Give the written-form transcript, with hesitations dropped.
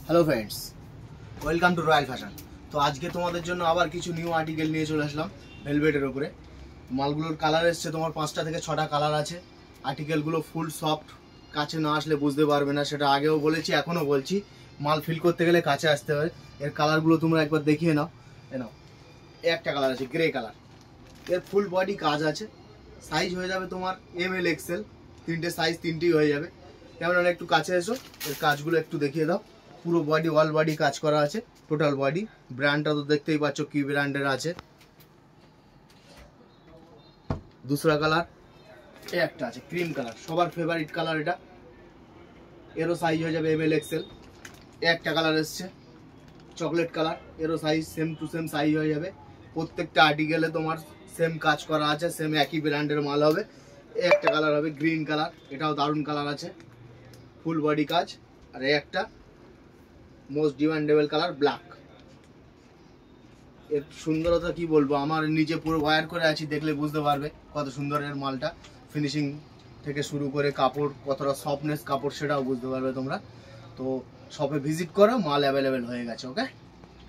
Hello friends, welcome to royal fashion. তো আজকে তোমাদের জন্য আবার কিছু নিউ আর্টিকেল নিয়ে চলে আসলাম ভেলভেটের উপরে। মালগুলোর কালার এসছে তোমার 5টা থেকে 6টা কালার আছে। আর্টিকেলগুলো ফুল সফট, কাছে না আসলে বুঝতে পারবে না, সেটা আগেও বলেছি এখনও বলছি। মাল ফিল করতে গেলে কাছে আসতে হবে। এর কালারগুলো তোমরা একবার দেখিয়ে নাও। নাও, একটা কালার আছে গ্রে কালার। এর ফুল বডি কাজ আছে। সাইজ হয়ে যাবে তোমার ML XL, তিনটে সাইজ তিনটেই হয়ে যাবে। ক্যামেরা একটু কাছে এসো, এর কাজগুলো একটু দেখিয়ে দাও। পুরো বডি অল বডি কাজ করা আছে, টোটাল বডি। ব্র্যান্ডটা তো দেখতেই পাচ্ছ কি ব্র্যান্ডের আছে। দুসরা কালার একটা আছে ক্রিম কালার, সবার ফেভারিট কালার এটা। এরও সাইজ হয়ে যাবে ML XL। একটা কালার এসছে চকলেট কালার, এরও size same to same size হয়ে যাবে। প্রত্যেকটা আর্টিকেলে তোমার সেম কাজ করা আছে, সেম একই ব্র্যান্ডের মাল হবে। একটা কালার হবে গ্রিন কালার, এটাও দারুণ কালার আছে, ফুল বডি কাজ। আর একটা মোস্ট ডিমান্ডেবল কালার ব্ল্যাক। এর সুন্দরতা কি বলবো, আমার নিচে পুরো ওয়্যার করে আছি, দেখলে বুঝতে পারবে কত সুন্দর এর মালটা। ফিনিশিং থেকে শুরু করে কাপড়, কতটা সফটনেস কাপড় সেটাও বুঝতে পারবে তোমরা। তো শপে ভিজিট করো, মাল অ্যাভেলেবেল হয়ে গেছে। ওকে।